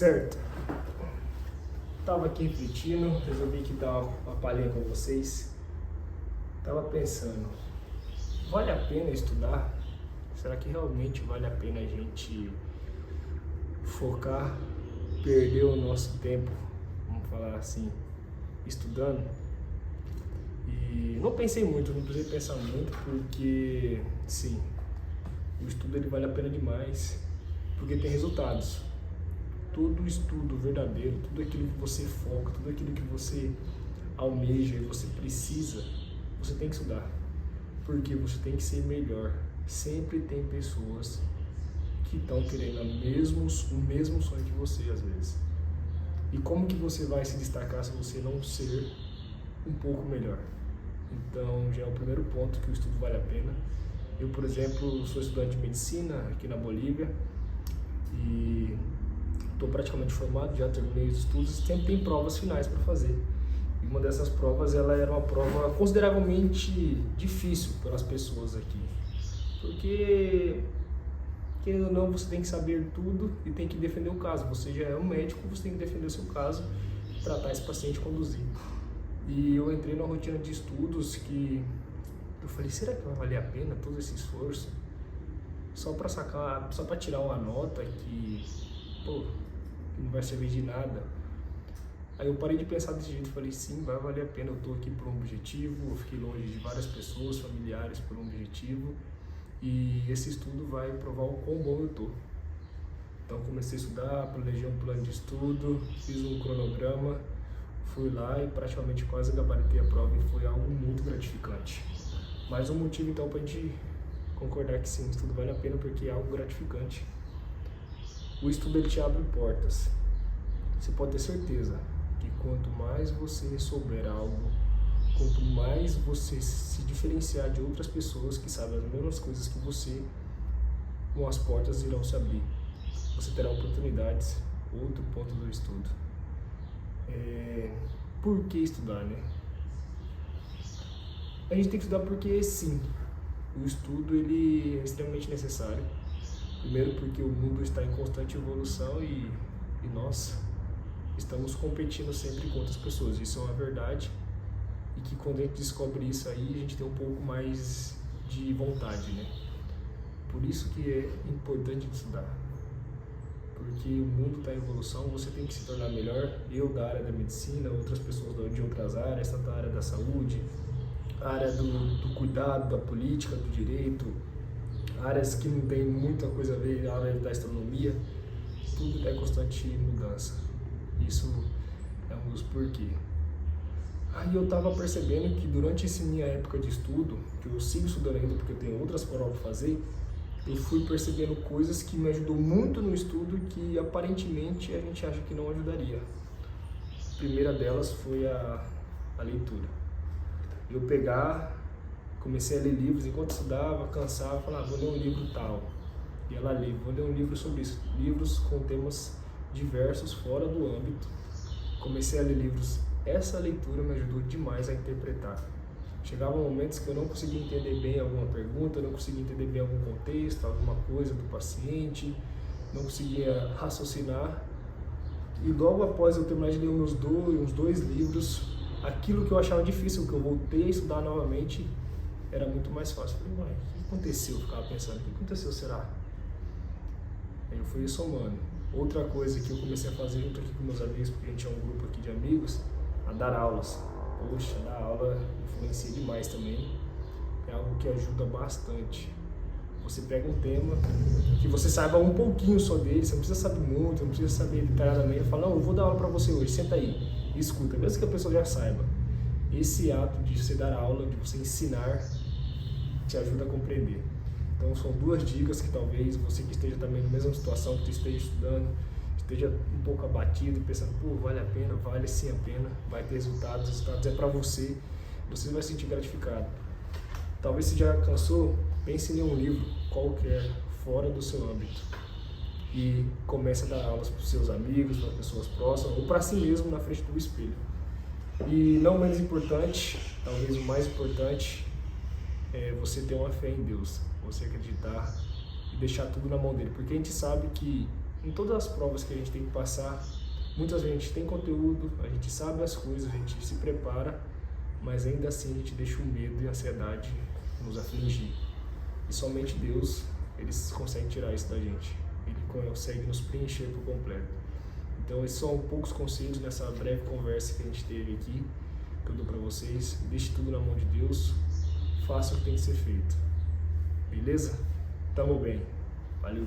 certo? Tava aqui refletindo, resolvi aqui dar uma palhinha com vocês. Tava pensando, vale a pena estudar? Será que realmente vale a pena a gente focar, perder o nosso tempo, vamos falar assim, estudando? E não pensei muito, não precisei pensar muito, porque sim, o estudo ele vale a pena demais, porque tem resultados. Todo estudo verdadeiro, tudo aquilo que você foca, tudo aquilo que você almeja e você precisa, você tem que estudar, porque você tem que ser melhor. Sempre tem pessoas que estão querendo o mesmo sonho que você, às vezes. E como que você vai se destacar se você não ser um pouco melhor? Então, já é o primeiro ponto que o estudo vale a pena. Eu, por exemplo, sou estudante de medicina aqui na Bolívia e estou praticamente formado, já terminei os estudos, sempre tem provas finais para fazer. E uma dessas provas, ela era uma prova consideravelmente difícil pelas pessoas aqui. Porque, querendo ou não, você tem que saber tudo e tem que defender o caso. Você já é um médico, você tem que defender o seu caso, tratar esse paciente e conduzir. E eu entrei numa rotina de estudos que eu falei, será que vai valer a pena todo esse esforço? Só para tirar uma nota que não vai servir de nada. Aí eu parei de pensar desse jeito, falei, sim, vai valer a pena, eu tô aqui por um objetivo, eu fiquei longe de várias pessoas, familiares por um objetivo, e esse estudo vai provar o quão bom eu tô. Então comecei a estudar, planejei um plano de estudo, fiz um cronograma, fui lá e praticamente quase gabaritei a prova e foi algo muito gratificante. Mais um motivo então pra gente concordar que sim, o estudo vale a pena porque é algo gratificante. O estudo ele te abre portas. Você pode ter certeza que quanto mais você souber algo, quanto mais você se diferenciar de outras pessoas que sabem as mesmas coisas que você, as portas irão se abrir. Você terá oportunidades. Outro ponto do estudo. Por que estudar, né? A gente tem que estudar porque sim, o estudo ele é extremamente necessário. Primeiro porque o mundo está em constante evolução e nós estamos competindo sempre com outras pessoas. Isso é uma verdade e que quando a gente descobre isso aí, a gente tem um pouco mais de vontade, né? Por isso que é importante estudar. Porque o mundo está em evolução, você tem que se tornar melhor. Eu da área da medicina, outras pessoas de outras áreas, tanto a área da saúde, a área do cuidado, da política, do direito, áreas que não tem muita coisa a ver, a área da astronomia, tudo é constante mudança. Isso é um dos porquês. Aí eu estava percebendo que durante essa minha época de estudo, que eu sigo estudando ainda porque eu tenho outras provas para fazer, eu fui percebendo coisas que me ajudou muito no estudo que aparentemente a gente acha que não ajudaria. A primeira delas foi a leitura. Eu comecei a ler livros, enquanto estudava, cansava, falava, vou ler um livro tal. E ela lia, vou ler um livro sobre isso. Livros com temas diversos, fora do âmbito. Comecei a ler livros. Essa leitura me ajudou demais a interpretar. Chegavam momentos que eu não conseguia entender bem alguma pergunta, não conseguia entender bem algum contexto, alguma coisa do paciente, não conseguia raciocinar. E logo após eu terminar de ler uns dois livros, aquilo que eu achava difícil, que eu voltei a estudar novamente, era muito mais fácil. Eu falei, o que aconteceu? Eu ficava pensando, o que aconteceu, será? Aí eu fui somando. Outra coisa que eu comecei a fazer junto aqui com meus amigos, porque a gente é um grupo aqui de amigos, a dar aulas. Poxa, dar aula influencia demais também. É algo que ajuda bastante. Você pega um tema que você saiba um pouquinho só dele, você não precisa saber muito, não precisa saber detalhadamente. Fala, não, eu vou dar aula para você hoje, senta aí e escuta, mesmo que a pessoa já saiba. Esse ato de você dar aula, de você ensinar, te ajuda a compreender. Então são duas dicas que talvez você que esteja também na mesma situação, que esteja estudando, esteja um pouco abatido, pensando, vale a pena, vale sim a pena, vai ter resultados, os resultados é para você vai se sentir gratificado. Talvez você já cansou, pense em um livro qualquer, fora do seu âmbito, e comece a dar aulas para os seus amigos, para pessoas próximas, ou para si mesmo na frente do espelho. E não menos importante, talvez o mais importante, é você ter uma fé em Deus, você acreditar e deixar tudo na mão dele, porque a gente sabe que em todas as provas que a gente tem que passar, muitas vezes a gente tem conteúdo, a gente sabe as coisas, a gente se prepara, mas ainda assim a gente deixa o medo e a ansiedade nos afligir. E somente Deus, Ele consegue tirar isso da gente. Ele consegue nos preencher por completo. Então esses são poucos conselhos nessa breve conversa que a gente teve aqui, que eu dou para vocês. Deixe tudo na mão de Deus, faça o que tem que ser feito. Beleza? Tamo bem. Valeu!